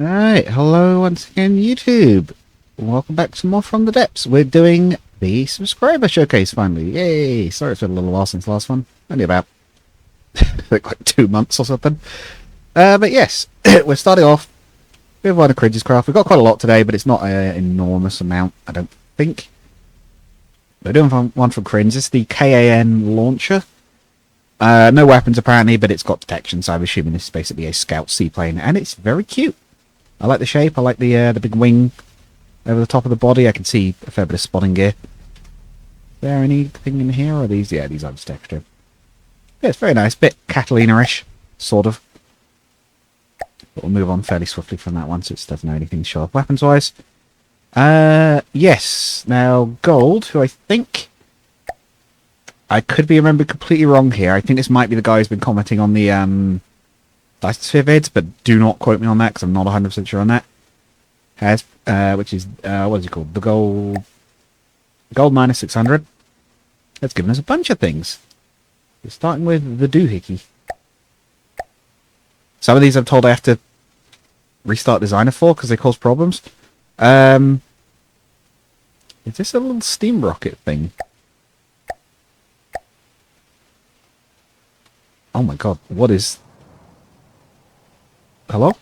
Alright, hello once again YouTube. Welcome back to more From the Depths. We're doing the subscriber showcase finally. Yay! Sorry it's been a little while since the last one. Only about like 2 months or something. But yes, we're starting off with one of Cringe's craft. We've got quite a lot today, but it's not an enormous amount, I don't think. We're doing one from Cringe. This is the KAN launcher. No weapons apparently, but it's got detection, so I'm assuming this is basically a scout seaplane, and it's very cute. I like the shape. I like the big wing over the top of the body. I can see a fair bit of spotting gear. Is there anything in here? Or are these? Yeah, these are just extra. Yeah, it's very nice. Bit Catalina-ish, sort of. But we'll move on fairly swiftly from that one, so it doesn't know anything to show up weapons-wise. Yes. Now, Gold, who I think... I could be remembered completely wrong here. I think this might be the guy who's been commenting on the Sphere vids, but do not quote me on that because I'm not 100% sure on that. Has which is what is it called? The gold minus 600. That's given us a bunch of things. We're starting with the doohickey. Some of these I'm told I have to restart designer for because they cause problems. Is this a little steam rocket thing? Oh my god, what is... Hello?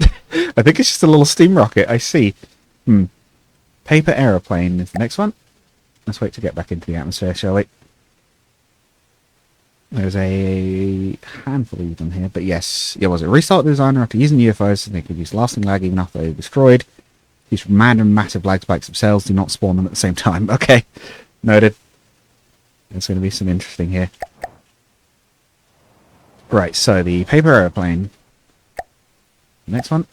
I think it's just a little steam rocket, I see. Paper aeroplane is the next one. Let's wait to get back into the atmosphere, shall we? There's a handful of them here, but yes. Yeah, was it? Restart the designer after using UFOs, so they could use lasting lag even after they were destroyed. These random massive lag spikes themselves do not spawn them at the same time. Okay, noted. There's going to be some interesting here. Right, so the paper airplane. Next one.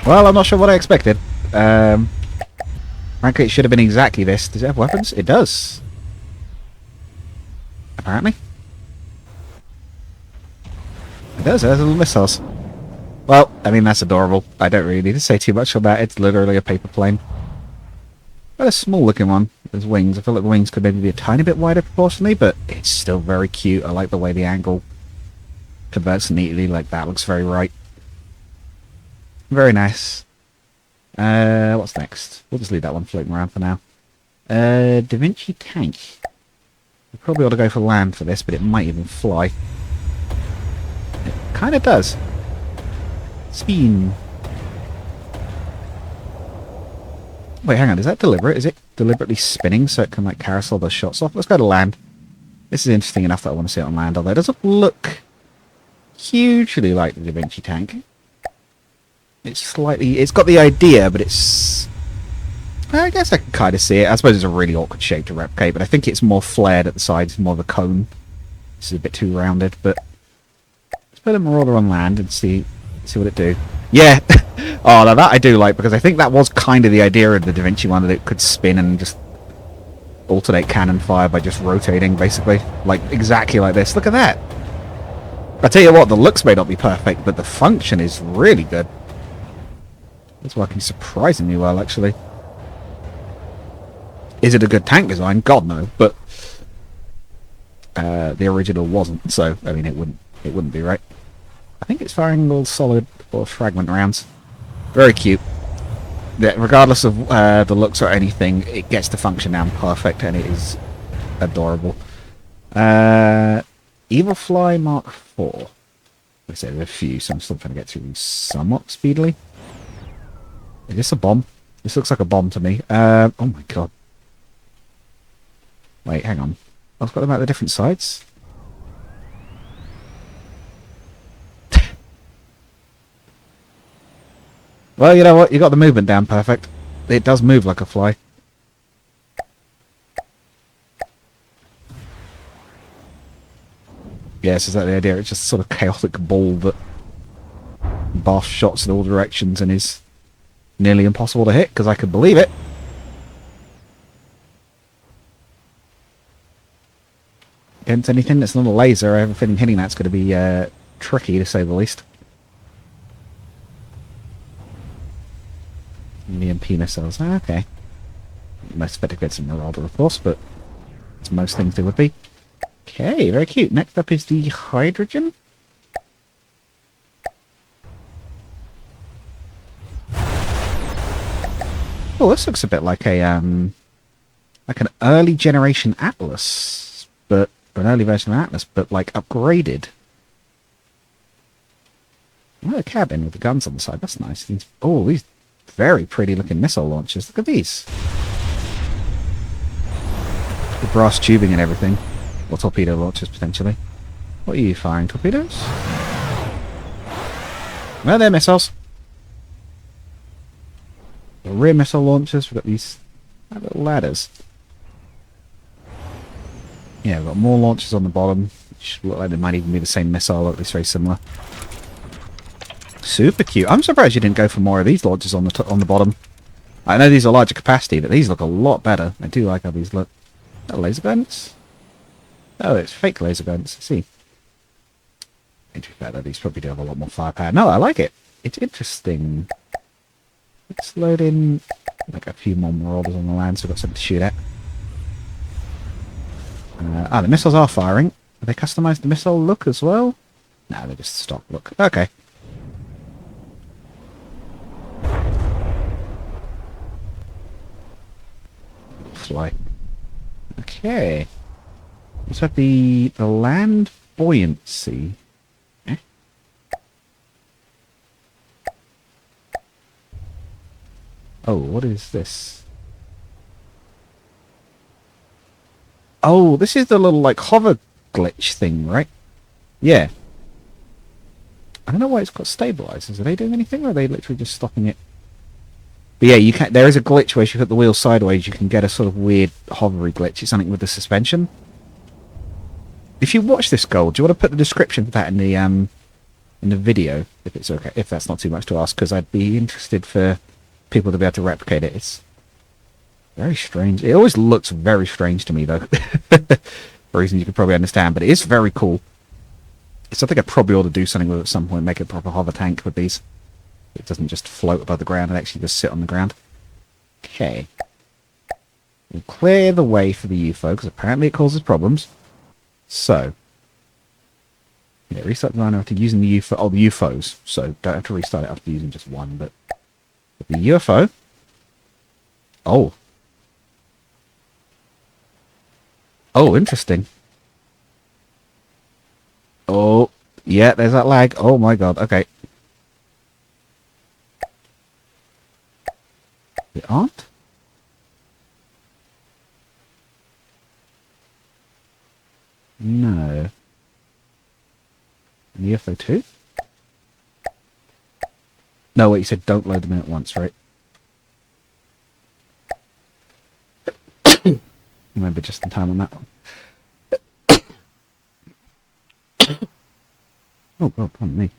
Well, I'm not sure what I expected. Frankly, it should have been exactly this. Does it have weapons? It does. Apparently. It does. It has little missiles. Well, I mean, that's adorable. I don't really need to say too much on that. It's literally a paper plane. But a small looking one. There's wings. I feel like the wings could maybe be a tiny bit wider proportionally, but it's still very cute. I like the way the angle converts neatly like that. Looks very right. Very nice. What's next? We'll just leave that one floating around for now. Da Vinci tank. We probably ought to go for land for this, but it might even fly. It kind of does. Spin. Wait, hang on. Is that deliberate? Is it deliberately spinning so it can like carousel those shots off? Let's go to land. This is interesting enough that I want to see it on land, although it doesn't look hugely like the Da Vinci tank. It's got the idea, but it's... I guess I can kind of see it. I suppose it's a really awkward shape to replicate, but I think it's more flared at the sides, more of a cone. This is a bit too rounded, but let's put a Marauder on land and see what it do. Yeah! Oh, now that I do like, because I think that was kind of the idea of the Da Vinci one, that it could spin and just alternate cannon fire by just rotating, basically. Like, exactly like this. Look at that! I tell you what, the looks may not be perfect, but the function is really good. It's working surprisingly well, actually. Is it a good tank design? God, no. But the original wasn't, so, I mean, it wouldn't be, right? I think it's firing all solid or fragment rounds. Very cute. Yeah, regardless of the looks or anything, it gets the function down perfect, and it is adorable. Evil Fly Mark IV. I say there's a few, so I'm still trying to get through these somewhat speedily. Is this a bomb? This looks like a bomb to me. Oh my god. Wait, hang on. I've got them out the different sides. Well, you know what? You got the movement down perfect. It does move like a fly. Yes, is that the idea? It's just a sort of chaotic ball that barfs shots in all directions and is nearly impossible to hit, because I can believe it. Against anything that's not a laser, I have a feeling hitting that's going to be tricky, to say the least. EMP missiles. Okay. Most effective against a Marauder, of course, but as most things they would be. Okay, very cute. Next up is the hydrogen. Oh, this looks a bit like a like an early generation Atlas, but an early version of Atlas, but like upgraded. Oh, a cabin with the guns on the side. That's nice. These very pretty looking missile launchers. Look at these. The brass tubing and everything. Or torpedo launchers, potentially. What are you firing? Torpedoes? Well, they're missiles. The rear missile launchers. We've got these little ladders. Yeah, we've got more launchers on the bottom. Which look like they might even be the same missile, or at least very similar. Super cute. I'm surprised you didn't go for more of these launchers on the bottom. I know these are larger capacity, but these look a lot better. I do like how these look. Oh, laser guns? Oh, it's fake laser guns. I see. To be fair, though, these probably do have a lot more firepower. No, I like it. It's interesting. Let's load in like a few more marauders on the land, so we've got something to shoot at. The missiles are firing. Have they customized the missile look as well? No, they're just stock look. Okay. Fly. Okay. Let's have the land buoyancy. Eh? Oh, what is this? Oh, this is the little like hover glitch thing, right? Yeah. I don't know why it's got stabilizers. Are they doing anything, or are they literally just stopping it? But yeah, you can. There is a glitch where if you put the wheel sideways, you can get a sort of weird hovery glitch. It's something with the suspension. If you watch this goal, do you want to put the description for that in the video, if it's okay, if that's not too much to ask, because I'd be interested for people to be able to replicate it. It's very strange. It always looks very strange to me, though, for reasons you could probably understand. But it is very cool. It's something I probably ought to do something with at some point. Make a proper hover tank with these. It doesn't just float above the ground and actually just sit on the ground. Okay. We'll clear the way for the UFO, because apparently it causes problems. So, yeah, restart the line after using the UFO. Oh, the UFOs. So, don't have to restart it after using just one, but the UFO. Oh. Oh, interesting. Oh, yeah, there's that lag. Oh my god, okay. They aren't? No. The UFO 2? No, wait, you said don't load them in at once, right? Remember just in time on that one. Oh god, pardon me.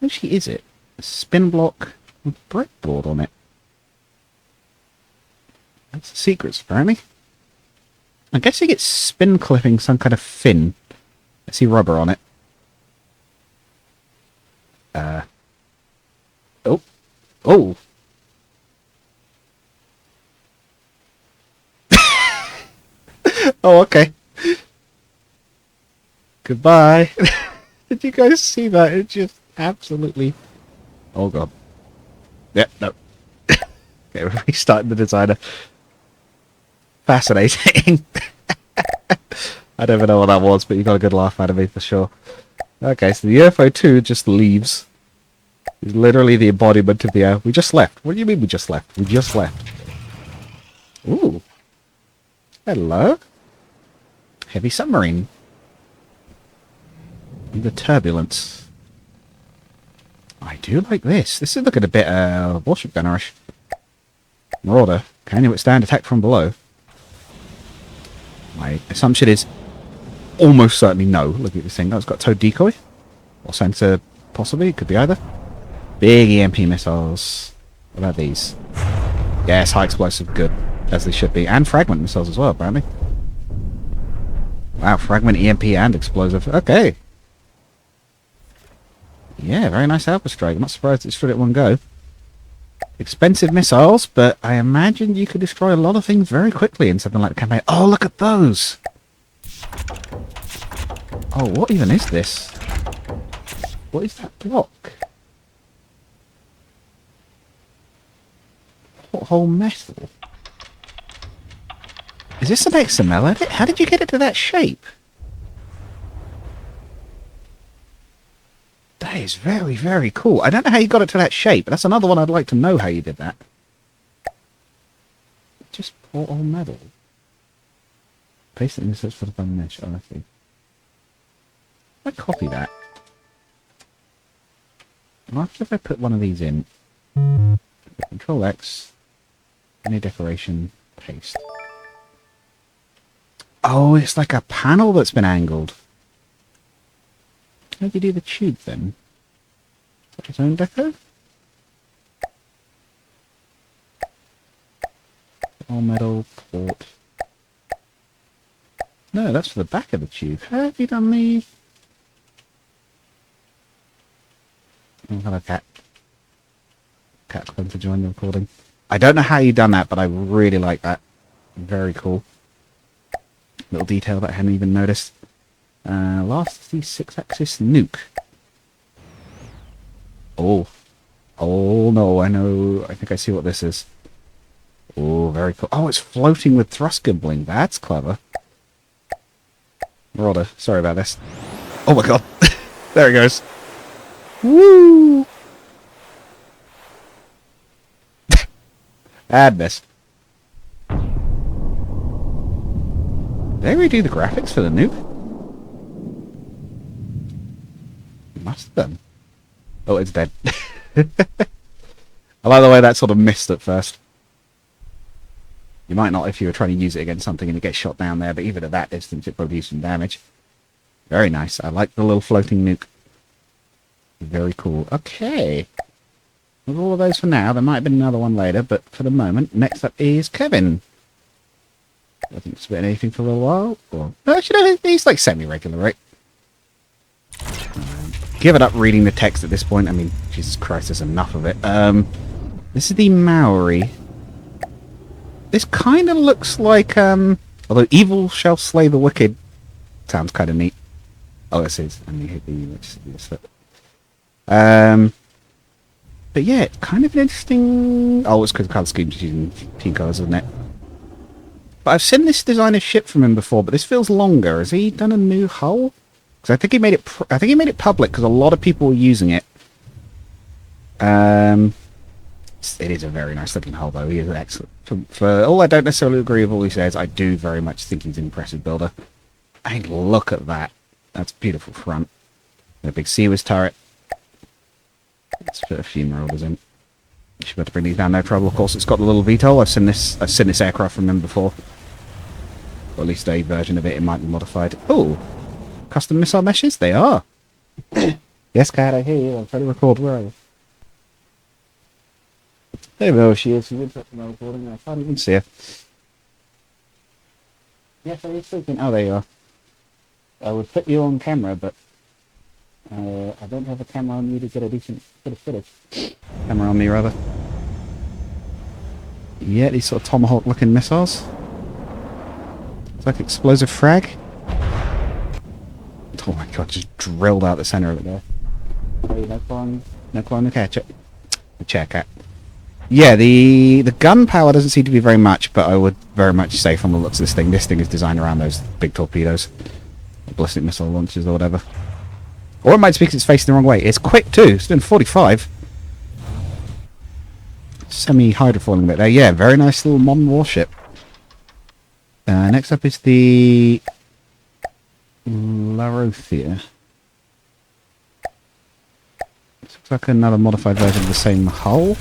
How actually is it? A spin block with breadboard on it. That's the secrets, apparently. I'm guessing it's spin clipping some kind of fin. I see rubber on it. Oh. Oh. Oh, okay. Goodbye. Did you guys see that? It just absolutely... Oh, God. Yep, no. Okay, we're restarting the designer. Fascinating. I don't even know what that was, but you got a good laugh out of me for sure. Okay, so the UFO 2 just leaves. It's literally the embodiment of the air. We just left. What do you mean we just left? We just left. Ooh. Hello. Heavy submarine. The turbulence. I do like this. This is looking a bit warship gunnerish. Marauder. Can you withstand attack from below? My assumption is almost certainly no. Look at this thing. Oh, it's got tow decoy. Or sensor, possibly. It could be either. Big EMP missiles. What about these? Yes, high explosive. Good. As they should be. And fragment missiles as well, apparently. Wow, fragment, EMP, and explosive. Okay. Yeah, very nice Alpha Strike. I'm not surprised it stood at one go. Expensive missiles, but I imagine you could destroy a lot of things very quickly in something like the campaign. Oh, look at those! Oh, what even is this? What is that block? What whole metal? Is this an XML edit? How did you get it to that shape? That is very, very cool. I don't know how you got it to that shape. That's another one I'd like to know how you did that. Just portal metal. Paste it in the search for the bone mesh. Oh, I see. I copy that. After if I put one of these in, Control X, any decoration, paste. Oh, it's like a panel that's been angled. How do you do the tube then? Is that its own deco? All metal, port. No, that's for the back of the tube. How have you done the... Oh, hello, cat. Cat's going to join the recording. I don't know how you've done that, but I really like that. Very cool. Little detail that I hadn't even noticed. Last is the 6-axis nuke. Oh. Oh, no, I know. I think I see what this is. Oh, very cool. Oh, it's floating with thrust gimbling. That's clever. Rodder, sorry about this. Oh my god. There it goes. Woo! And missed. Did they redo the graphics for the nuke? Must have done. Oh, it's dead. I like the way that sort of missed at first. You might not if you were trying to use it against something and it gets shot down there, but even at that distance it probably did some damage. Very nice. I like the little floating nuke. Very cool. Okay. With all of those for now, there might have been another one later, but for the moment, next up is Kevin. I think it's been anything for a little while. Or, actually, he's like semi-regular, right? Give it up reading the text at this point. I mean, Jesus Christ, there's enough of it. This is the Maori. This kind of looks like, although evil shall slay the wicked. Sounds kind of neat. Oh, this is. Let me hit the image. But yeah, it's kind of an interesting... Oh, it's because the colour scheme's using team colours, isn't it? But I've seen this designer ship from him before, but this feels longer. Has he done a new hull? Because I think he made it. I think he made it public because a lot of people were using it. It is a very nice looking hull, though. He is excellent. For all I don't necessarily agree with all he says, I do very much think he's an impressive builder. I mean, look at that. That's a beautiful front. A big Seawards turret. Let's put a few marauders in. You should be able to bring these down, no trouble. Of course, it's got the little VTOL. I've seen this aircraft from him before. Or at least a version of it. It might be modified. Oh, custom missile meshes. They are. Yes, Cat, I hear you. I'm trying to record. Where are you? There she is. She's interested in my recording. I can't even see her. Yes, are you speaking? Oh, there you are. I would put you on camera, but I don't have a camera on you to get a decent bit of footage. Camera on me, rather. Yeah, these sort of tomahawk-looking missiles. It's like explosive frag. Oh my god, just drilled out the centre of it there. Hey, no climb to catch it. The chair cat. Yeah, the gun power doesn't seem to be very much, but I would very much say from the looks of this thing is designed around those big torpedoes. Ballistic missile launchers or whatever. Or it might be because it's facing the wrong way. It's quick too. It's doing 45. Semi-hydrofoiling a bit there. Yeah, very nice little modern warship. Next up is the Larothea. Looks like another modified version of the same hull.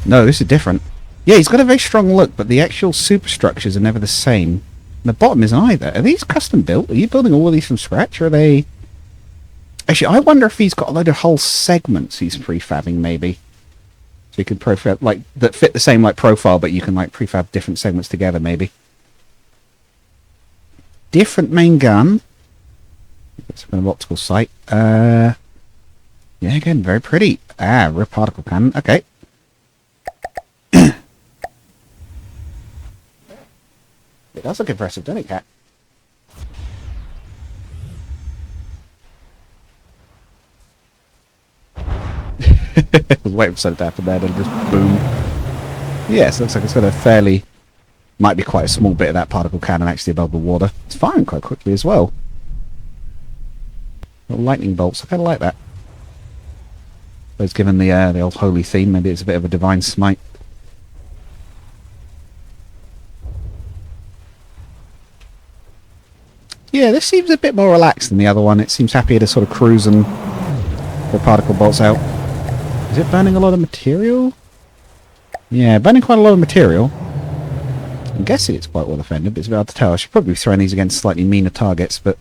No, this is different. Yeah, he's got a very strong look, but the actual superstructures are never the same. And the bottom isn't either. Are these custom built? Are you building all of these from scratch, or are they... Actually, I wonder if he's got a load of hull segments he's prefabbing, maybe. So you can prefab, like, that fit the same, like, profile, but you can, like, prefab different segments together, maybe. Different main gun. It's kind of optical sight. Yeah, again, very pretty. Ah, rear particle cannon. Okay. It does look impressive, doesn't it, Cat? I was waiting for something to happen there, then just boom. Yes, looks like it's got a fairly... Might be quite a small bit of that particle cannon actually above the water. It's firing quite quickly as well. Little lightning bolts, I kind of like that. But given the old holy theme, maybe it's a bit of a divine smite. Yeah, this seems a bit more relaxed than the other one. It seems happier to sort of cruise and the particle bolts out. Is it burning a lot of material? Yeah, burning quite a lot of material. I'm guessing it's quite well defended, but it's hard to tell. I should probably be throwing these against slightly meaner targets, but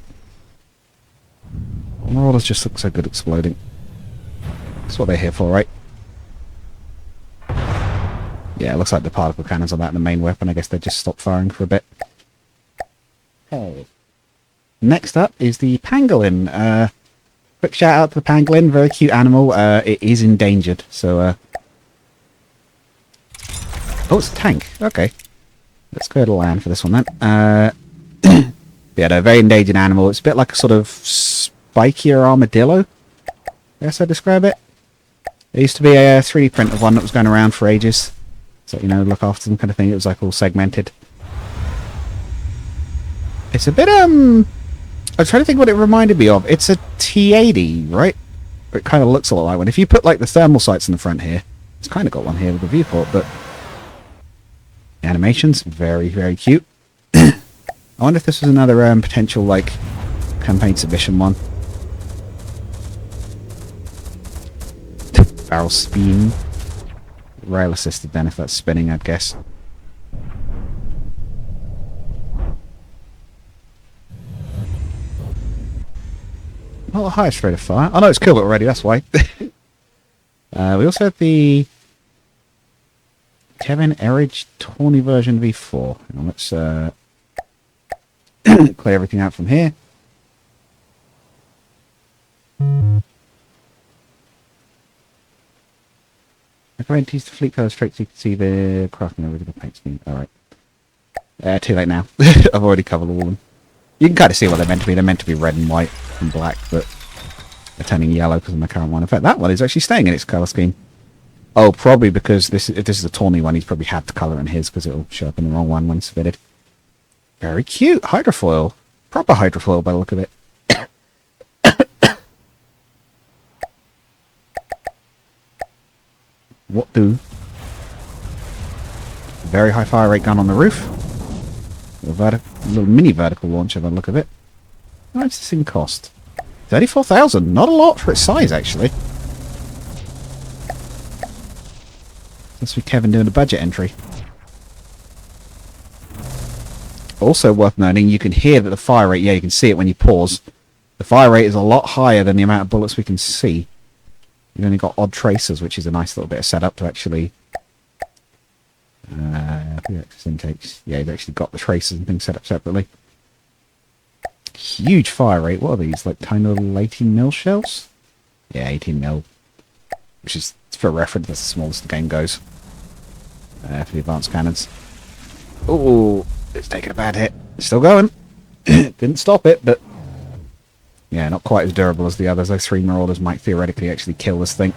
Marauders just look so good exploding. That's what they're here for, right? Yeah, it looks like the particle cannons on that and the main weapon. I guess they just stopped firing for a bit. Hey. Next up is the pangolin. Quick shout out to the pangolin, very cute animal. It is endangered, so... Oh, it's a tank. Okay. Let's go to land for this one then. Yeah, no, very endangered animal. It's a bit like a sort of spikier armadillo. I guess I'd describe it. There used to be a 3D print of one that was going around for ages. So, you know, look after them kind of thing. It was like all segmented. It's a bit, I'm trying to think what it reminded me of. It's a T-80, right? It kind of looks a lot like one. If you put, like, the thermal sights in the front here, it's kind of got one here with the viewport, but... Animations, very, very cute. I wonder if this was another potential, like, campaign submission one. Barrel spin. Rail assisted then, if that's spinning, I'd guess. Not the highest rate of fire. Oh no, it's killed it already, that's why. We also have the Kevin Erridge Tawny version V4. Now let's clear everything out from here. I recommend to use the fleet color straight so you can see the crafting over the paint scheme. Alright. Too late now. I've already covered all of them. You can kind of see what they're meant to be. They're meant to be red and white and black, but they're turning yellow because of my current one. In fact, that one is actually staying in its colour scheme. Oh, probably because if this is a tawny one, he's probably had the colour in his because it'll show up in the wrong one when it's fitted. Very cute. Hydrofoil. Proper hydrofoil by the look of it. What do? Very high fire rate gun on the roof. A little mini vertical launcher by the look of it. How much does this thing cost? 34,000. Not a lot for its size, actually. Must be Kevin doing a budget entry. Also worth noting, you can hear that the fire rate, yeah, you can see it when you pause. The fire rate is a lot higher than the amount of bullets we can see. You've only got odd tracers, which is a nice little bit of setup to actually... intakes. Yeah, you've actually got the tracers and things set up separately. Huge fire rate. What are these? Like tiny little 18mm shells? Yeah, 18mm. Which is, for reference, that's the smallest the game goes. For the advanced cannons. Oh, it's taking a bad hit. It's still going. Didn't stop it, but... Yeah, not quite as durable as the others. Those 3 Marauders might theoretically actually kill this thing.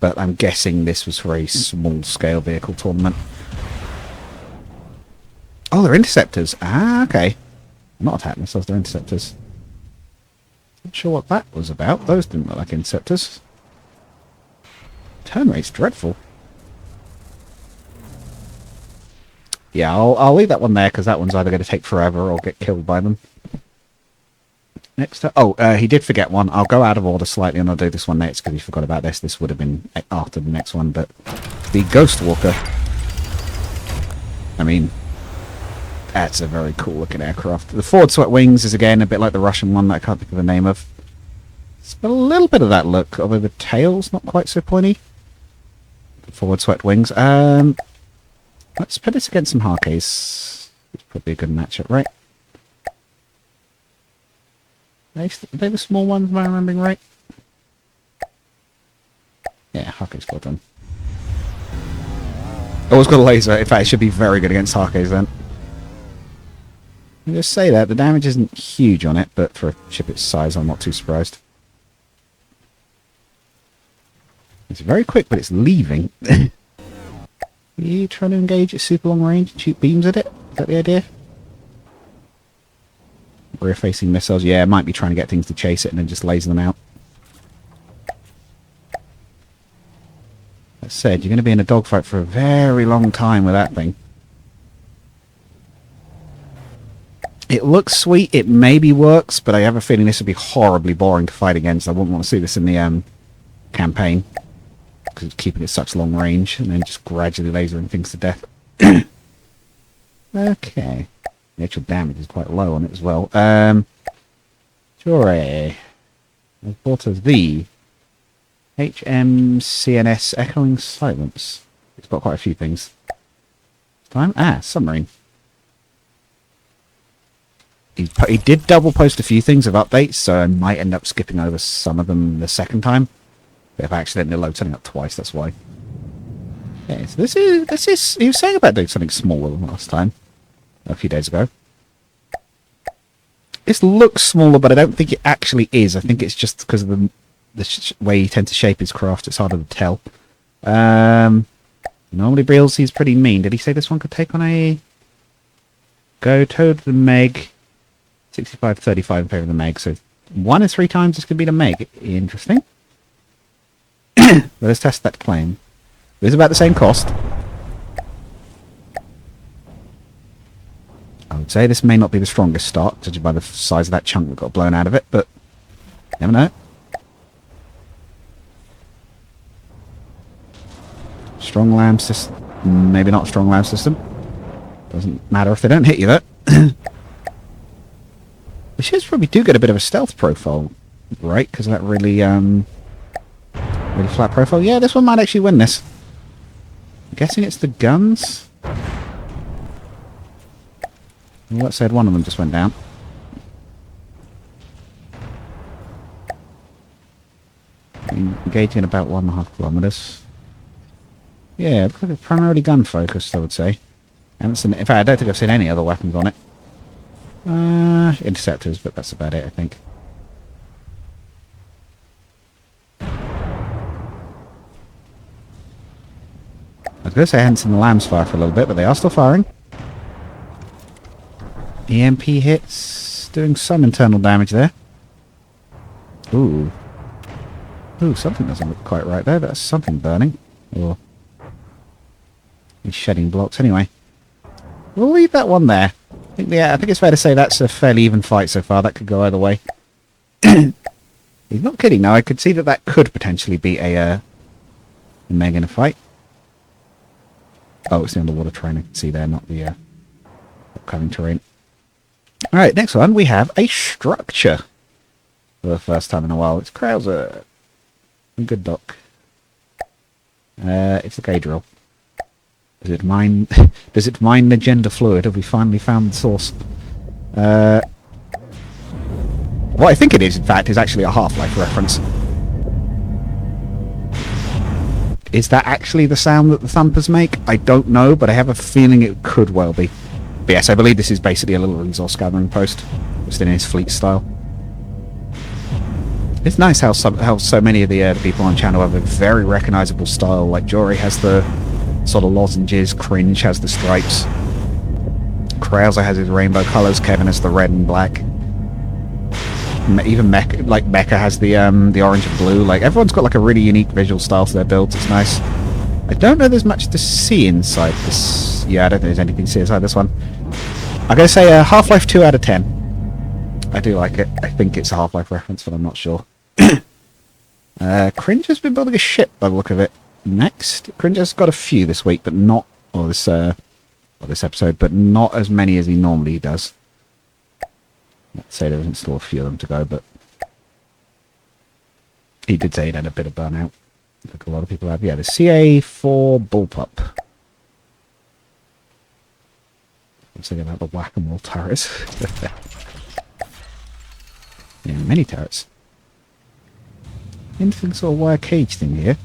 But I'm guessing this was for a small-scale vehicle tournament. Oh, they're interceptors. Ah, okay. Not attack missiles, they're interceptors. Not sure what that was about. Those didn't look like interceptors. Turn rate's dreadful. Yeah, I'll leave that one there, because that one's either going to take forever or get killed by them. Next up... Oh, he did forget one. I'll go out of order slightly and I'll do this one next, because he forgot about this. This would have been after the next one, but... The Ghost Walker. I mean... That's a very cool looking aircraft. The forward swept wings is again a bit like the Russian one that I can't think of the name of. It's got a little bit of that look, although the tail's not quite so pointy. Forward swept wings. Let's put this against some Harkeys. It's probably a good matchup, right? Are they the small ones, am I remembering right? Yeah, Harkeys Squadron. Always got a laser. In fact, it should be very good against Harkeys then. I just say that the damage isn't huge on it, but for a ship its size, I'm not too surprised. It's very quick, but it's leaving. Are you trying to engage at super long range and shoot beams at it? Is that the idea? Rear-facing missiles? Yeah, it might be trying to get things to chase it and then just laser them out. That said, you're going to be in a dogfight for a very long time with that thing. It looks sweet, it maybe works, but I have a feeling this would be horribly boring to fight against. I wouldn't want to see this in the campaign, because it's keeping it such long range, and then just gradually lasering things to death. Okay. The actual damage is quite low on it as well. Sure. I've bought us the HMCNS Echoing Silence. It's got quite a few things. Time? Submarine. He did double post a few things of updates, so I might end up skipping over some of them the second time. But if I accidentally load something up twice, that's why. Yeah, so this is. He was saying about doing something smaller last time, a few days ago. This looks smaller, but I don't think it actually is. I think it's just because of the way he tends to shape his craft. It's harder to tell. Normally Breels, he's pretty mean. Did he say this one could take on a Go Toad the Meg? 65-35 in favour of the Meg, so 1 in 3 times this could be the Meg. Interesting. Let's test that claim. It is about the same cost. I would say this may not be the strongest start, judging by the size of that chunk that got blown out of it, but never know. Strong lamb system. Maybe not strong lamb system. Doesn't matter if they don't hit you, though. The ships probably do get a bit of a stealth profile, right? Because of that really flat profile. Yeah, this one might actually win this. I'm guessing it's the guns. Well, that said, one of them just went down. Engaging at about 1.5 kilometers. Yeah, primarily gun focused, I would say. In fact, I don't think I've seen any other weapons on it. Interceptors, but that's about it, I think. I was going to say I hadn't seen the lambs fire for a little bit, but they are still firing. EMP hits, doing some internal damage there. Ooh. Ooh, something doesn't look quite right there. That's something burning. Or he's shedding blocks. Anyway, we'll leave that one there. I think it's fair to say that's a fairly even fight so far. That could go either way. He's not kidding. Now I could see that could potentially be a Meg in a fight. Oh, it's the underwater terrain I can see there, not the upcoming terrain. Alright, next one, we have a structure. For the first time in a while. It's Krauser. Good doc. It's a K drill. Does it mine the gender fluid? Have we finally found the source? What I think it is, in fact, is actually a Half-Life reference. Is that actually the sound that the thumpers make? I don't know, but I have a feeling it could well be. But yes, I believe this is basically a little resource gathering post, just in his fleet style. It's nice how so many of the people on channel have a very recognisable style. Like Jory has the sort of lozenges, Cringe has the stripes, Krauser has his rainbow colours, Kevin has the red and black. Even Mecha has the orange and blue. Like everyone's got like a really unique visual style to their builds. It's nice. I don't know there's much to see inside this. Yeah, I don't think there's anything to see inside this one. I'm going to say Half-Life 2 out of 10. I do like it. I think it's a Half-Life reference, but I'm not sure. Cringe has been building a ship by the look of it. Next, Cringe has got a few this week, but not, or this episode, but not as many as he normally does. Let's say there isn't still a few of them to go, but he did say he'd had a bit of burnout. Like a lot of people have. Yeah, the CA4 Bullpup. I'm thinking about the whack-a-mole turrets. Yeah, many turrets. Interesting sort of wire cage thing here.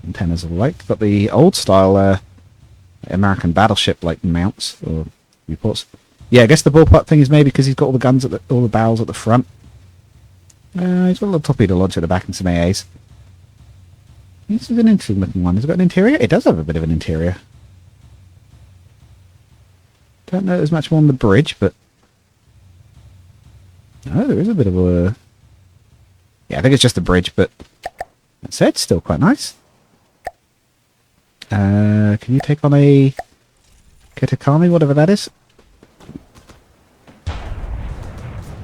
Antennas of like. Got the old style American battleship like mounts or viewports. Yeah, I guess the bullpup thing is maybe because he's got all the guns at all the barrels at the front. He's got a little torpedo launcher at the back and some AAs. This is an interesting looking one. Has it got an interior? It does have a bit of an interior. Don't know there's much more on the bridge, but... Oh, there is a bit of a... Yeah, I think it's just the bridge, but... That said, still quite nice. Can you take on a... Kitakami, whatever that is?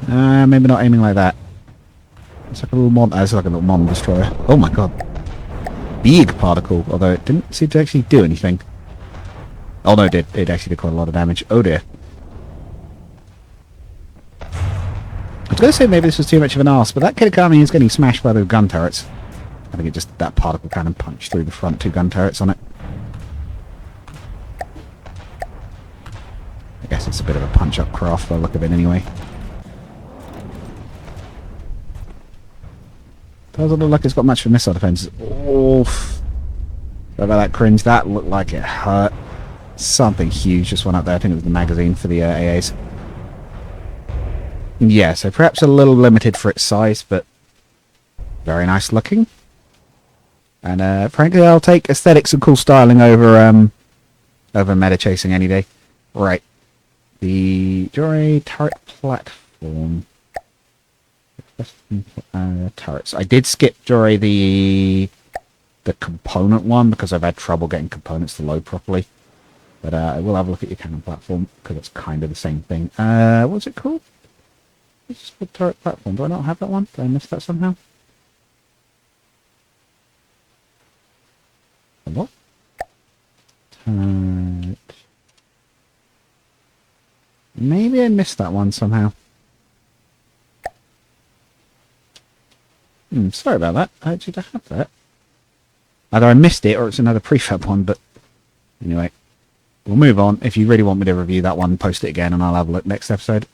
Maybe not aiming like that. It's like a little mon... it's like a little mon destroyer. Oh my god. Big particle, although it didn't seem to actually do anything. Oh no, it did. It actually did quite a lot of damage. Oh dear. I was going to say maybe this was too much of an arse, but that Kitakami is getting smashed by those gun turrets. I think it just... that particle cannon punched through the front 2 gun turrets on it. I guess it's a bit of a punch-up craft by the look of it anyway. Doesn't look like it's got much for missile defense. Oof. Sorry about that cringe. That looked like it hurt. Something huge just went up there. I think it was the magazine for the AAs. Yeah, so perhaps a little limited for its size, but very nice looking. And frankly, I'll take aesthetics and cool styling over meta chasing any day. Right. The Jory turret platform. Turrets. I did skip Jory the component one because I've had trouble getting components to load properly. But I will have a look at your cannon platform because it's kind of the same thing. What's it called? It's the turret platform. Do I not have that one? Did I miss that somehow? What? Turret. Maybe I missed that one somehow. Sorry about that. I actually don't have that. Either I missed it or it's another prefab one, but anyway. We'll move on. If you really want me to review that one, post it again and I'll have a look next episode.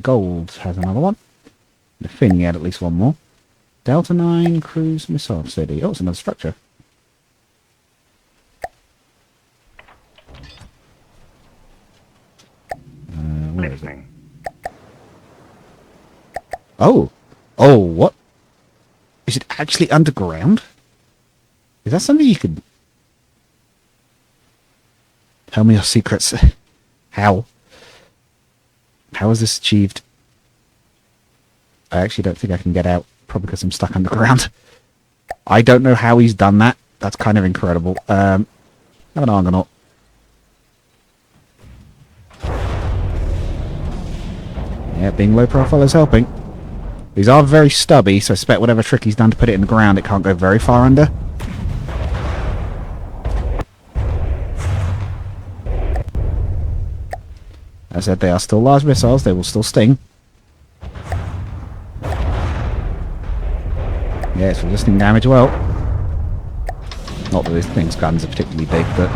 Gold has another one. The Finn had at least one more. Delta 9 Cruise Missile City. Oh, it's another structure. Where is it? Oh! Oh, what? Is it actually underground? Is that something you could... Tell me your secrets. How? How is this achieved? I actually don't think I can get out. Probably because I'm stuck underground. I don't know how he's done that. That's kind of incredible. Have an Argonaut. Yeah, being low profile is helping. These are very stubby, so I expect whatever trick he's done to put it in the ground, it can't go very far under. As I said, they are still large missiles, they will still sting. Yeah, it's resisting damage well. Not that this thing's guns are particularly big, but...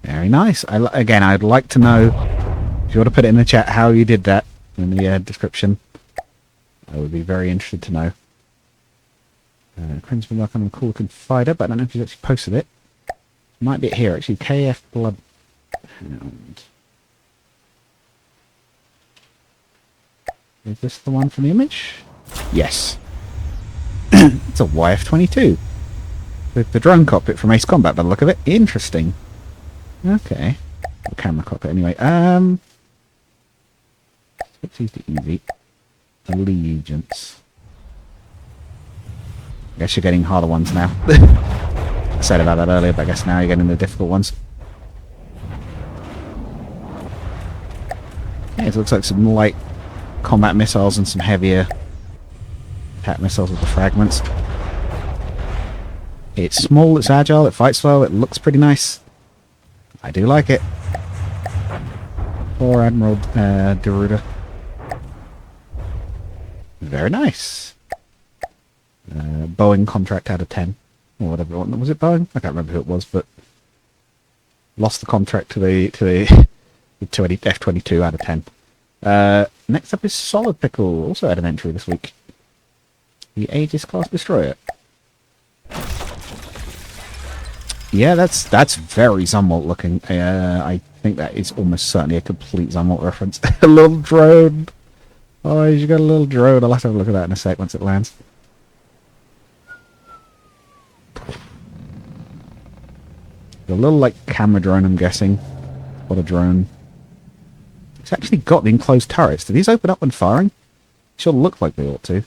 Very nice. Again, I'd like to know, if you want to put it in the chat, how you did that in the description. I would be very interested to know. Cringe been working on a cool looking fighter, but I don't know if he's actually posted it. Might be it here, actually. KF Bloodhound. Is this the one from the image? Yes. It's a YF-22. The drone cockpit from Ace Combat, by the look of it. Interesting. Okay. The camera cockpit, anyway. Let's use the easy. Allegiance. I guess you're getting harder ones now. I said about that earlier, but I guess now you're getting the difficult ones. Yeah, it looks like some light combat missiles and some heavier attack missiles with the fragments. It's small, it's agile, it fights well, it looks pretty nice. I do like it. For Admiral Deruda. Very nice. Boeing contract out of 10. Or whatever it was. Was it Boeing? I can't remember who it was, but... Lost the contract to the F-22 out of 10. Next up is Solid Pickle, also had an entry this week. The Aegis class destroyer. Yeah, that's very Zumwalt looking. I think that is almost certainly a complete Zumwalt reference. A little drone. Oh, you got a little drone. I'll have to have a look at that in a sec once it lands. A little, like, camera drone, I'm guessing. What a drone. It's actually got the enclosed turrets. Do these open up when firing? Sure look like they ought to.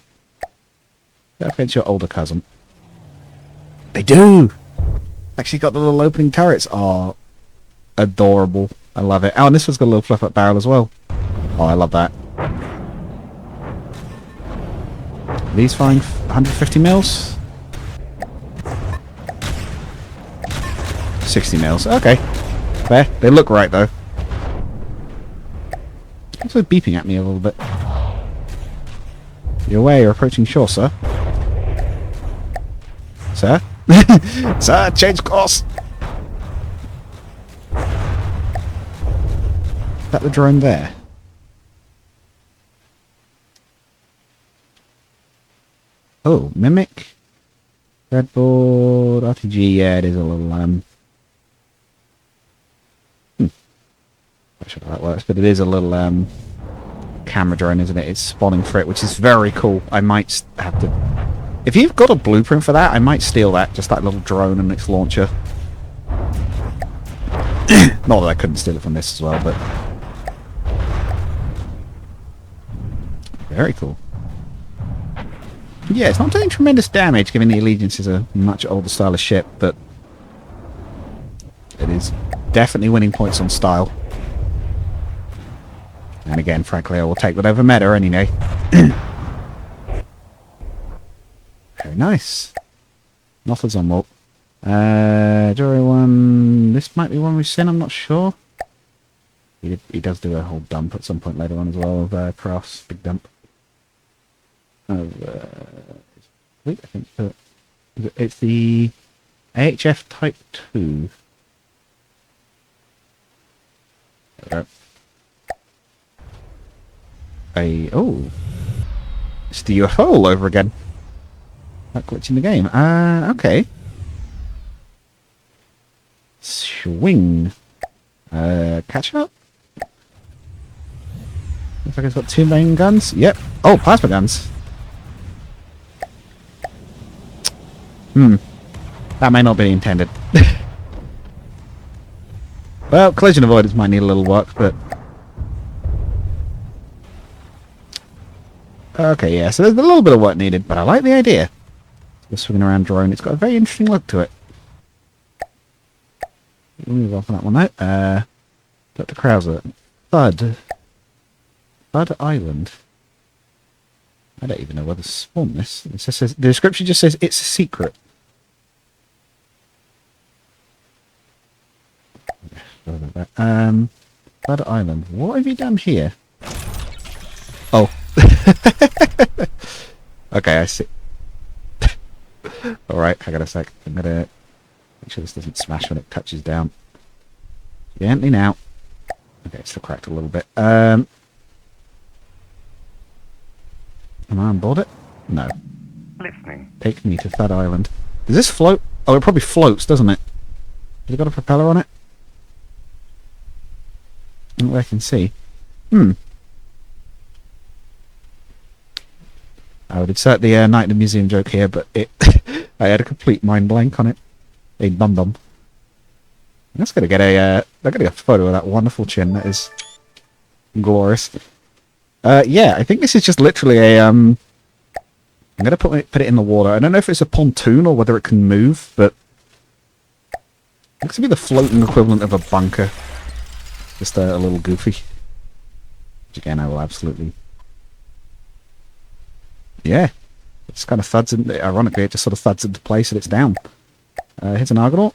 Go against your older cousin. They do! Actually got the little opening turrets. Oh, adorable. I love it. Oh, and this one's got a little flip-up barrel as well. Oh, I love that. Are these firing 150 mils? 60 mils. Okay. Fair. They look right, though. Also beeping at me a little bit. You're aware you're approaching shore, sir. Sir? Sir, change course! Is that the drone there? Oh, Mimic? Redboard, RTG, yeah, it is a little, not sure how that works, but it is a little, camera drone, isn't it? It's spawning for it, which is very cool. I might have to... If you've got a blueprint for that, I might steal that. Just that little drone and its launcher. Not that I couldn't steal it from this as well, but... Very cool. Yeah, it's not doing tremendous damage, given the Allegiance is a much older style of ship, but... It is definitely winning points on style. And again, frankly, I will take whatever meta any day. Very nice. Not a Zumwalt. Jury one... This might be one we've seen, I'm not sure. He does do a whole dump at some point later on as well, of crafts. Big dump. I think it's the AHF Type 2. There we go. Oh, it's the UFO all over again. That glitch in the game. Okay. Swing. Catch up. Looks like it's got 2 main guns. Yep. Oh, plasma guns. That may not be intended. Well, collision avoidance might need a little work, but... Okay, yeah, so there's a little bit of work needed, but I like the idea. The swinging around drone, it's got a very interesting look to it. We'll move off on that one now. Dr. Krauser. Bud Island. I don't even know where to spawn this. It says, the description just says it's a secret. Bud Island. What have you done here? Oh. Okay, I see. Alright, I got a sec. I'm gonna make sure this doesn't smash when it touches down. Gently now. Okay, it's still cracked a little bit. Am I on board it? No. Listening. Take me to Thud Island. Does this float? Oh, it probably floats, doesn't it? Has it got a propeller on it? Not that I can see. I would insert the Night in the Museum joke here, but it I had a complete mind blank on it. A dum-dum. That's gonna get a they're gonna get a photo of that wonderful chin. That is glorious. Yeah, I think this is just literally a I'm gonna put it in the water. I don't know if it's a pontoon or whether it can move, but it looks to be the floating equivalent of a bunker. Just a little goofy. Which again, I will absolutely. Yeah, it's kind of thuds in. Ironically, it just sort of thuds into place and it's down. Hits an Argonaut.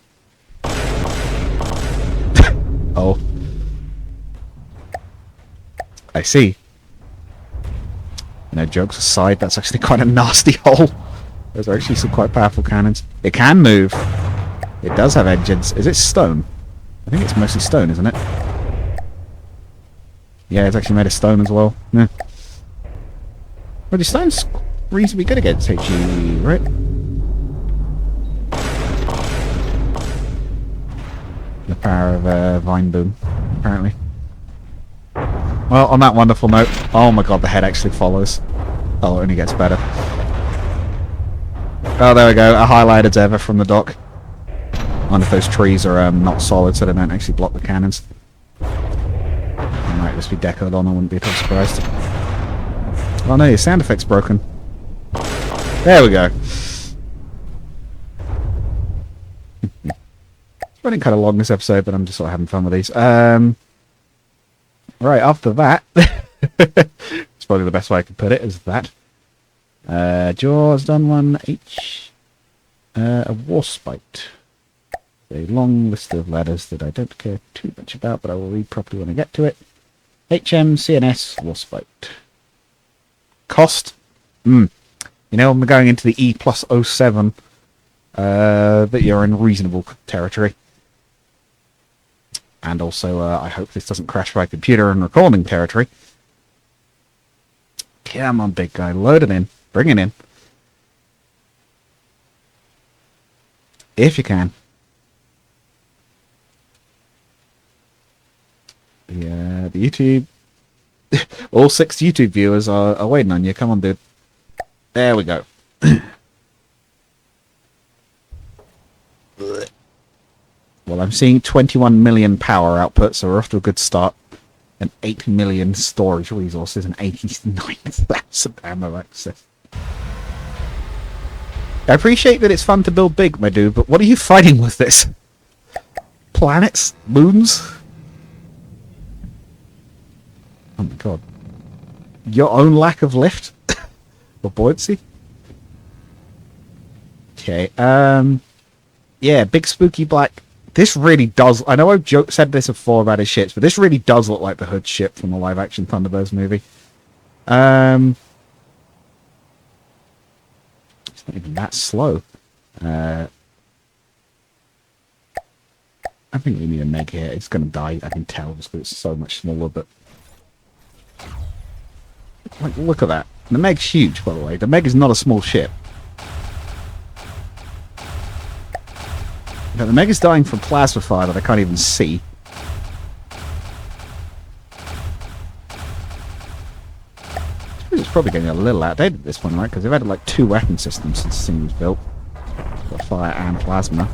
Oh, I see. You know, jokes aside, that's actually quite a nasty hole. Those are actually some quite powerful cannons. It can move. It does have engines. Is it stone? I think it's mostly stone, isn't it? Yeah, it's actually made of stone as well. Yeah. Well, the stone's reasonably good against HE, right? The power of Vine Boom, apparently. Well, on that wonderful note, oh my god, the head actually follows. Oh, it only gets better. Oh, there we go, a highlight as ever from the dock. I wonder if those trees are not solid, so they don't actually block the cannons. They might just be decoed on, I wouldn't be at all surprised. Oh no, your sound effect's broken. There we go. It's running kind of long this episode, but I'm just sort of having fun with these. Right, after that, it's probably the best way I could put it, is that. Jaws done one, a war spite. A long list of letters that I don't care too much about, but I will read properly when I get to it. HM, CNS, war spite. Cost? You know, I'm going into the E+07, that you're in reasonable territory. And also, I hope this doesn't crash my computer in recording territory. Come on, big guy, load it in. Bring it in. If you can. The YouTube... all 6 YouTube viewers are waiting on you. Come on, dude. There we go. Well, I'm seeing 21 million power output, so we're off to a good start. And 8 million storage resources and 89,000 ammo access. I appreciate that it's fun to build big, my dude, but what are you fighting with this? Planets? Moons? Oh my god. Your own lack of lift? Or buoyancy? Okay, yeah, big spooky black. This really does... I know I've said this before about his ships, but this really does look like the Hood ship from the live-action Thunderbirds movie. It's not even that slow. I think we need a Meg here. It's going to die, I can tell, just because it's so much smaller, but... Like, look at that. The Meg's huge, by the way. The Meg is not a small ship. Now, the Meg is dying from plasma fire that I can't even see. It's probably getting a little outdated at this point, right? Because they've added like 2 weapon systems since this thing was built. Got fire and plasma.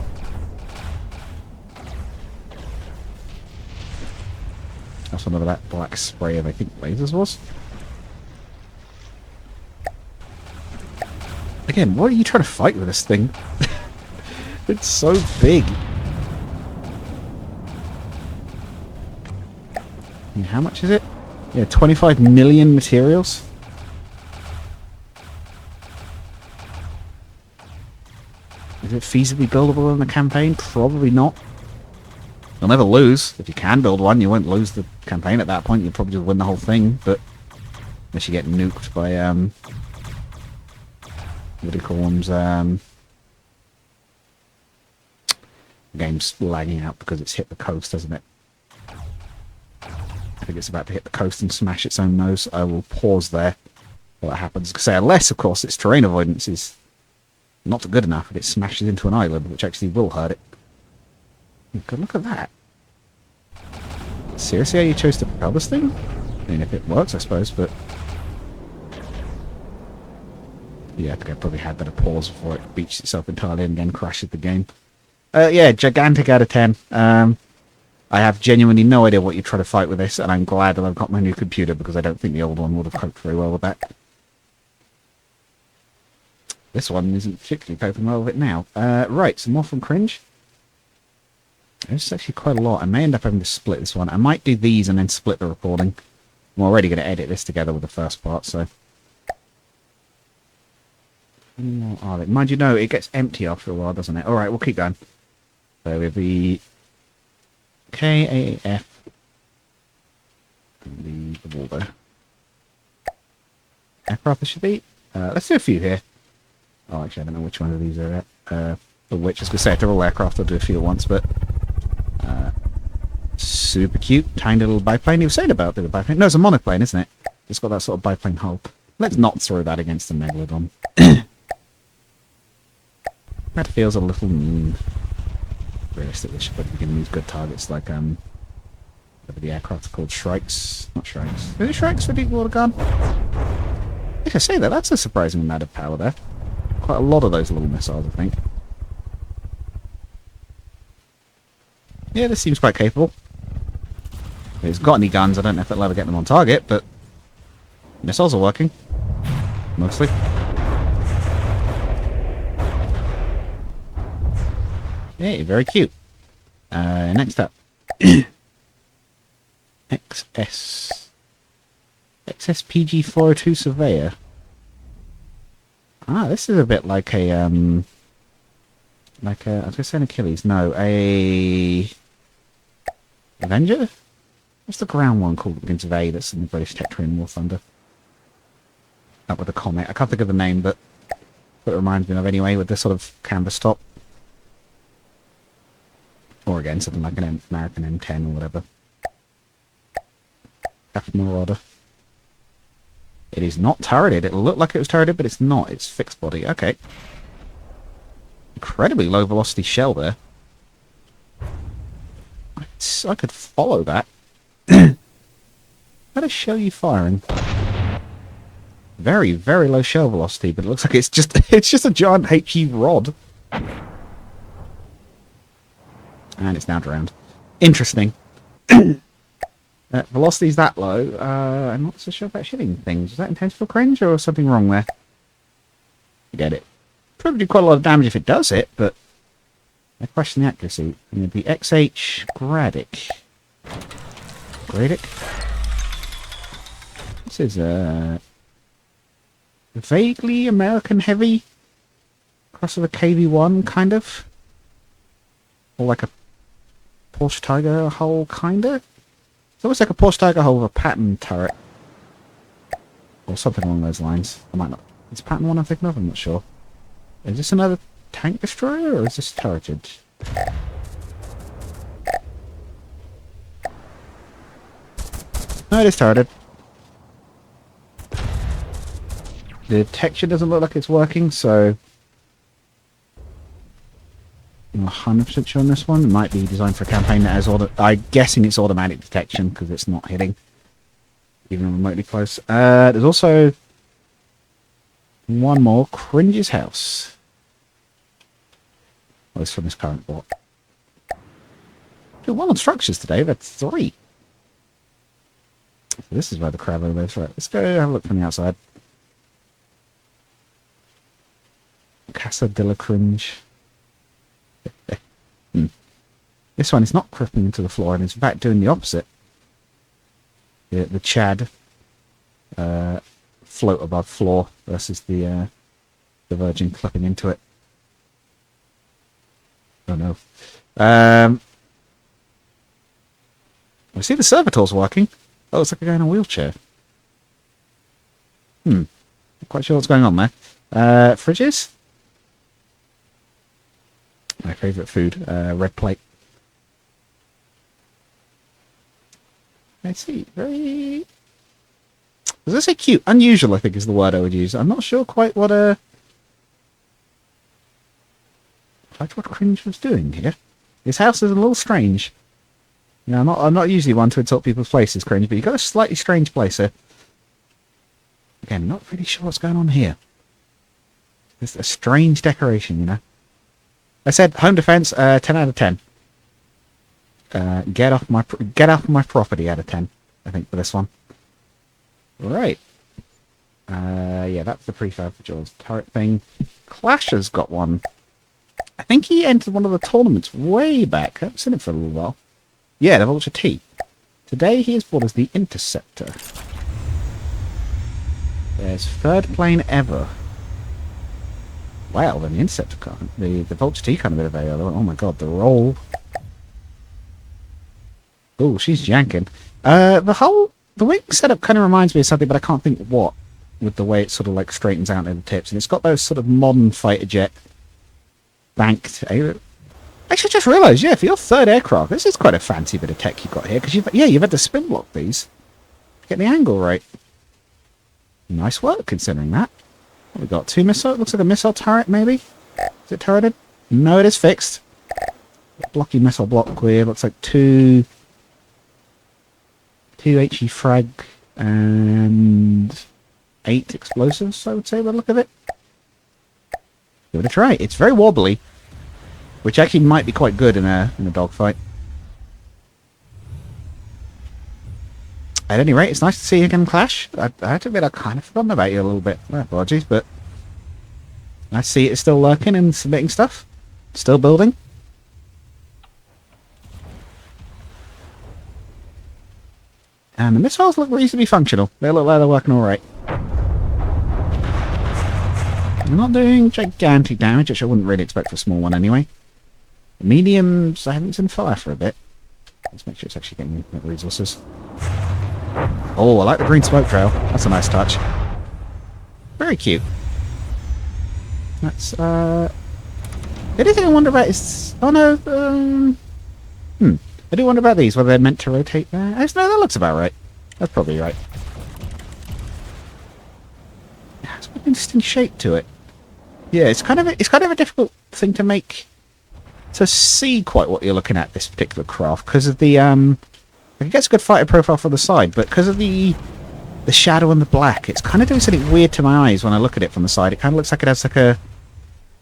That's another that black spray of, I think, lasers was. Again, what are you trying to fight with this thing? It's so big. And how much is it? Yeah, 25 million materials. Is it feasibly buildable in the campaign? Probably not. You'll never lose. If you can build one, you won't lose the campaign at that point. You'll probably just win the whole thing, but unless you get nuked by, what do you call them? The game's lagging out because it's hit the coast, hasn't it? I think it's about to hit the coast and smash its own nose. I will pause there while that happens. Because unless, of course, its terrain avoidance is not good enough if it smashes into an island, which actually will hurt it. Good, look at that. Seriously, how you chose to propel this thing? I mean, if it works, I suppose, but... Yeah, I think I probably had better pause before it beached itself entirely and again crashes the game. Yeah, gigantic out of 10. I have genuinely no idea what you try to fight with this, and I'm glad that I've got my new computer because I don't think the old one would have coped very well with that. This one isn't particularly coping well with it now. Right, some more from Cringe. There's actually quite a lot. I may end up having to split this one. I might do these and then split the recording. I'm already going to edit this together with the first part, so... What are they? Mind you, no, it gets empty after a while, doesn't it? Alright, we'll keep going. So with the KAF and the Waldo. Aircraft this should be. Let's do a few here. Oh, actually, I don't know which one of these are which. I was going to say, if they're all aircraft, I'll do a few at once, but... super cute, tiny little biplane. You were saying about the biplane. No, it's a monoplane, isn't it? It's got that sort of biplane hull. Let's not throw that against the Megalodon. That feels a little mean. Realistically, should probably be giving these good targets like whatever the aircraft are called, Shrikes. Not Shrikes. Is it Shrikes for deep water gun? If I say that, that's a surprising amount of power there. Quite a lot of those little missiles, I think. Yeah, this seems quite capable. If it's got any guns, I don't know if it'll ever get them on target, but missiles are working. Mostly. Hey, very cute. Next up. XSPG-402 Surveyor. Ah, this is a bit like a, I was going to say an Achilles. No, a Avenger? What's the ground one called that begins with A that's in the British Territory in War Thunder? Up with a comet. I can't think of the name, but what it reminds me of anyway, with this sort of canvas top. Or again, something like an American M10 or whatever. Marauder. It is not turreted. It'll look like it was turreted, but it's not. It's fixed body. Okay. Incredibly low velocity shell there. I could follow that. How does shell you firing? Very, very low shell velocity, but it looks like it's just a giant HE rod. And it's now drowned. Interesting. Velocity's that low. I'm not so sure about shitting things. Was that intentional cringe or something wrong there? Get it. Probably do quite a lot of damage if it does it, but I question the accuracy. I'm going to be XH Gradic. Gradic? This is vaguely American heavy. Crossover KV-1, kind of. Or like a Porsche Tiger hull, kinda. It's almost like a Porsche Tiger hull with a Patton turret. Or something along those lines. I might not. Is Patton one I'm thinking of? I'm not sure. Is this another tank destroyer, or is this turreted? No, it is turreted. The detection doesn't look like it's working, so I'm not 100% sure on this one. It might be designed for a campaign that has I'm guessing it's automatic detection because it's not hitting even remotely close. There's also one more, Cringe's House. Well, it's from this current bot. One on structures today, that's 3. So this is where the crab lives. Right, let's go have a look from the outside. Casa de la Cringe. This one is not crippling into the floor, and it's in fact doing the opposite. The Chad float above floor versus the Virgin clipping into it. Oh no. I see the servitor's working. Oh, it's like a guy in a wheelchair. Not quite sure what's going on there. Fridges? My favourite food. Red plate. I see. Very... Does I say cute? Unusual, I think, is the word I would use. I'm not sure quite what Cringe was doing here. His house is a little strange. You know, I'm not usually one to insult people's places, Cringe, but you've got a slightly strange place here. Again, not really sure what's going on here. It's a strange decoration, you know. I said home defense, 10 out of 10. Get off my property out of 10, I think, for this one. Right. Yeah, that's the prefab for Jaws turret thing. Clash has got one. I think he entered one of the tournaments way back. I haven't seen it for a little while. Yeah, the Vulture T. Today he is bought as the Interceptor. There's third plane ever. Wow, then the Interceptor can't. The Vulture T kind of bit of a... Oh my god, the roll. Oh, she's yanking. The wing setup kind of reminds me of something, but I can't think what. With the way it sort of like straightens out in the tips. And it's got those sort of modern fighter jet banked... Actually, I just realised, yeah, for your third aircraft, this is quite a fancy bit of tech you've got here. Because you've had to spin block these. Get the angle right. Nice work, considering that. What we got? 2 missiles? Looks like a missile turret, maybe? Is it turreted? No, it is fixed. Blocky missile block here. Looks like 2 HE frag and 8 explosives, I would say, by the look of it. Give it a try. It's very wobbly, which actually might be quite good in a dogfight. At any rate, it's nice to see you again, Clash. I have to admit, I've kind of forgotten about you a little bit. My apologies, but I see it's still lurking and submitting stuff. Still building. And the missiles look reasonably functional. They look like they're working alright. They're not doing gigantic damage, which I wouldn't really expect for a small one anyway. The mediums, I haven't seen fire for a bit. Let's make sure it's actually getting resources. Oh, I like the green smoke trail. That's a nice touch. Very cute. That's, The only thing I wonder about is... Oh no, I do wonder about these, whether they're meant to rotate there. Actually, no, that looks about right. That's probably right. Yeah, it's got an interesting shape to it. Yeah, it's kind of a difficult thing to make... to see quite what you're looking at, this particular craft, because of the, it gets a good fighter profile from the side, but because of the shadow and the black, it's kind of doing something weird to my eyes when I look at it from the side. It kind of looks like it has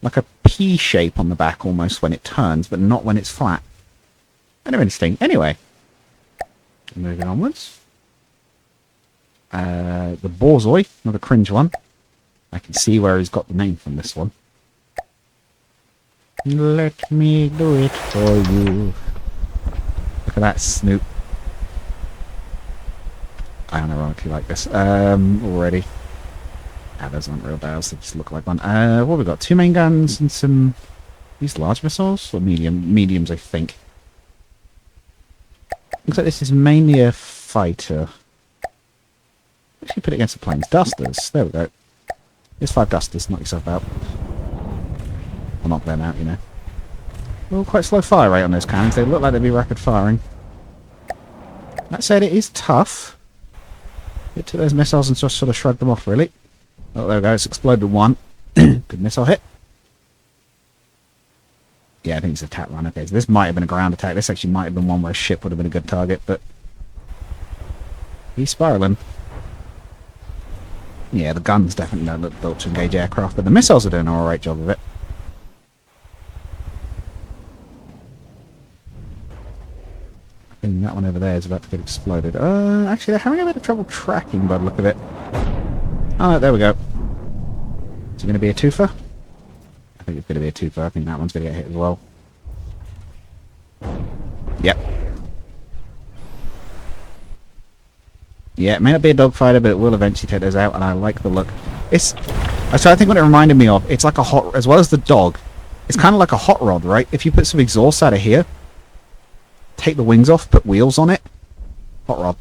like a P shape on the back almost when it turns, but not when it's flat. Kind of interesting. Anyway, moving onwards. The Borzoi, another cringe one. I can see where he's got the name from this one. Let me do it for you. Look at that Snoop. I unironically like this. Already. Ah, those aren't real barrels, they just look like one. What have we got? 2 main guns and some... These large missiles? Or mediums, I think. Looks like this is mainly a fighter. Actually put it against the planes. Dusters. There we go. Here's 5 dusters. Knock yourself out. Or knock them out, you know. Well, quite slow fire rate on those cannons. They look like they'd be rapid firing. That said, it is tough. It took those missiles and just sort of shrugged them off, really. Oh, there we go. It's exploded one. Good missile hit. Yeah, I think it's a attack run. Okay, so this might have been a ground attack. This actually might have been one where a ship would have been a good target, but... He's spiraling. Yeah, the guns definitely don't look built to engage aircraft, but the missiles are doing an alright job of it. I think that one over there is about to get exploded. Actually, they're having a bit of trouble tracking by the look of it. Oh, there we go. Is it going to be a twofer? I think it's going to be a twofer. I think that one's going to get hit as well. Yep. Yeah, it may not be a dogfighter, but it will eventually take those out, and I like the look. It's... So I think what it reminded me of, it's like a hot... As well as the dog, it's kind of like a hot rod, right? If you put some exhaust out of here, take the wings off, put wheels on it, hot rod.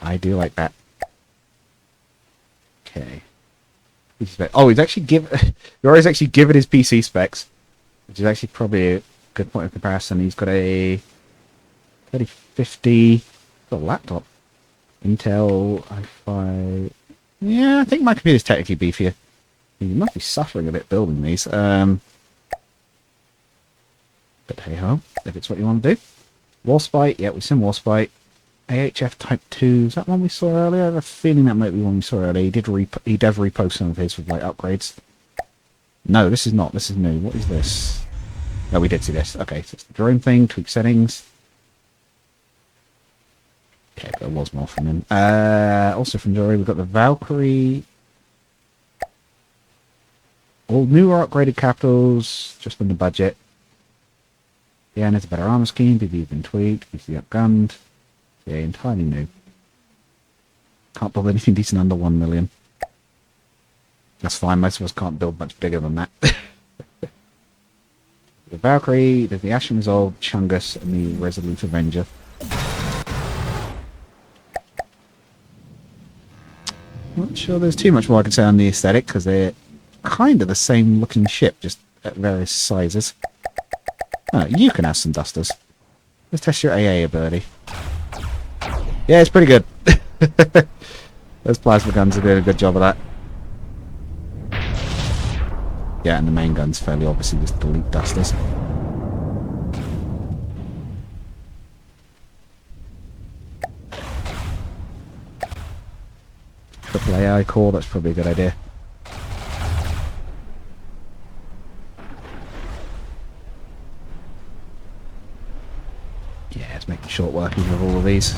I do like that. Okay. Oh, he's actually Yori's actually given his PC specs, which is actually probably a good point of comparison. He's got a 3050 got a laptop, Intel i5. Yeah, I think my computer's technically beefier. You must be suffering a bit building these. But hey ho, if it's what you want to do. Warspite, yeah, we've seen Warspite. AHF Type 2, is that one we saw earlier? I have a feeling that might be one we saw earlier. He dev repost some of his with like upgrades. No, this is not. This is new. What is this? No, we did see this. Okay, so it's the drone thing, tweak settings. Okay, there was more from him. Also from Jory, we've got the Valkyrie. All new or upgraded capitals, just on the budget. Yeah, and it's a better armor scheme, BB's been tweaked, BC upgunned. Yeah, entirely new. Can't build anything decent under 1 million. That's fine, most of us can't build much bigger than that. The Valkyrie, there's the Ashen Resolve, Chungus, and the Resolute Avenger. Not sure there's too much more I can say on the aesthetic, because they're kind of the same looking ship, just at various sizes. Oh, you can have some dusters. Let's test your AA ability. Yeah, it's pretty good. Those plasma guns are doing a good job of that. Yeah, and the main gun's fairly obviously just delete dusters. Triple AI core, that's probably a good idea. Yeah, it's making short work with all of these.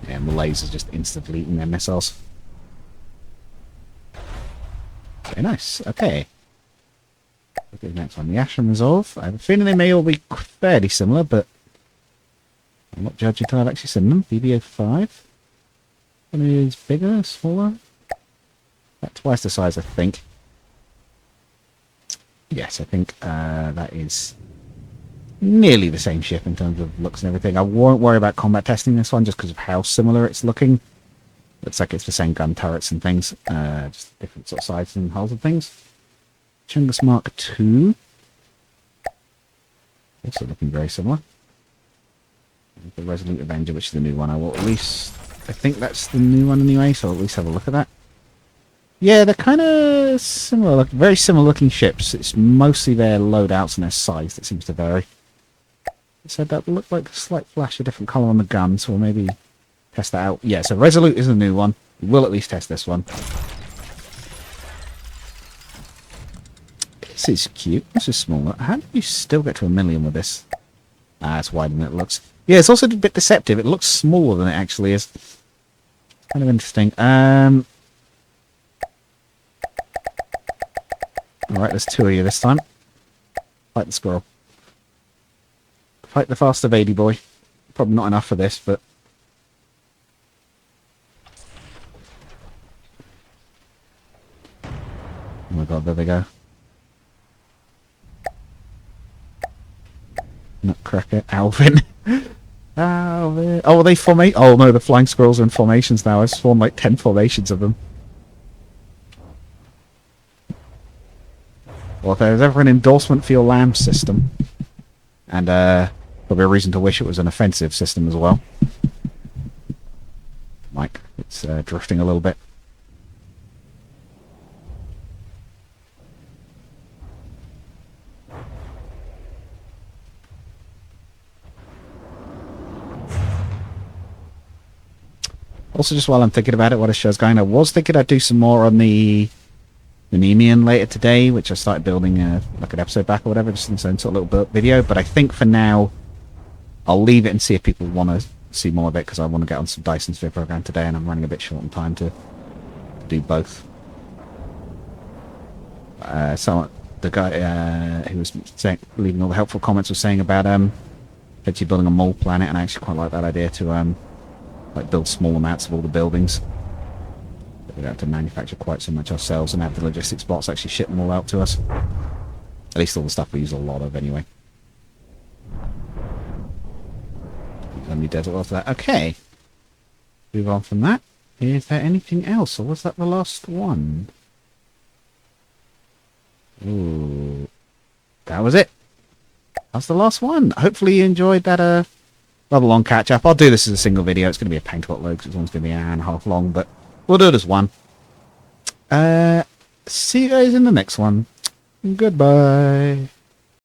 Yeah, and the lasers just instantly eating their missiles. Very nice. Okay. Look at the next one. The Ashram Resolve. I have a feeling they may all be fairly similar, but I'm not judging until I've actually seen them. BB-05. One is bigger, smaller. About twice the size, I think. Yes, I think that is nearly the same ship in terms of looks and everything. I won't worry about combat testing this one just because of how similar it's looking. Looks like it's the same gun turrets and things. Just different sort of sizes and hulls and things. Chungus Mark II. Also looking very similar. The Resolute Avenger, which is the new one. I will at least... I think that's the new one anyway, so I'll at least have a look at that. Yeah, they're kind of similar, very similar looking ships. It's mostly their loadouts and their size that seems to vary. So that looked like a slight flash of different colour on the gun, so we'll maybe test that out. Yeah, so Resolute is the new one. We'll at least test this one. This is cute. This is smaller. How do you still get to 1 million with this? Ah, it's wider than it looks. Yeah, it's also a bit deceptive. It looks smaller than it actually is. Kind of interesting. Alright, there's 2 of you this time. Fight the squirrel. Fight the faster baby boy. Probably not enough for this, but... Oh my god, there they go. Nutcracker, Alvin. Alvin. Oh, are they formate? Oh no, the flying squirrels are in formations now. I've spawned like 10 formations of them. Well, if there's ever an endorsement for your LAM system, and probably a reason to wish it was an offensive system as well. Mike, it's drifting a little bit. Also, just while I'm thinking about it, what a show's going, I was thinking I'd do some more on the Nemean later today, which I started building like an episode back or whatever, just in some sort of little video. But I think for now, I'll leave it and see if people want to see more of it, because I want to get on some Dyson Sphere program today, and I'm running a bit short on time to do both. So the guy who was leaving all the helpful comments was saying about actually building a mole planet, and I actually quite like that idea to like build small amounts of all the buildings. We don't have to manufacture quite so much ourselves and have the logistics bots actually ship them all out to us. At least all the stuff we use a lot of anyway. Only desert after that. Okay. Move on from that. Is there anything else, or was that the last one? Ooh. That was it. That's the last one. Hopefully you enjoyed that rather long catch up. I'll do this as a single video. It's going to be a pain to upload because it's almost going to be an hour and a half long, but we'll do it as one. See you guys in the next one. Goodbye.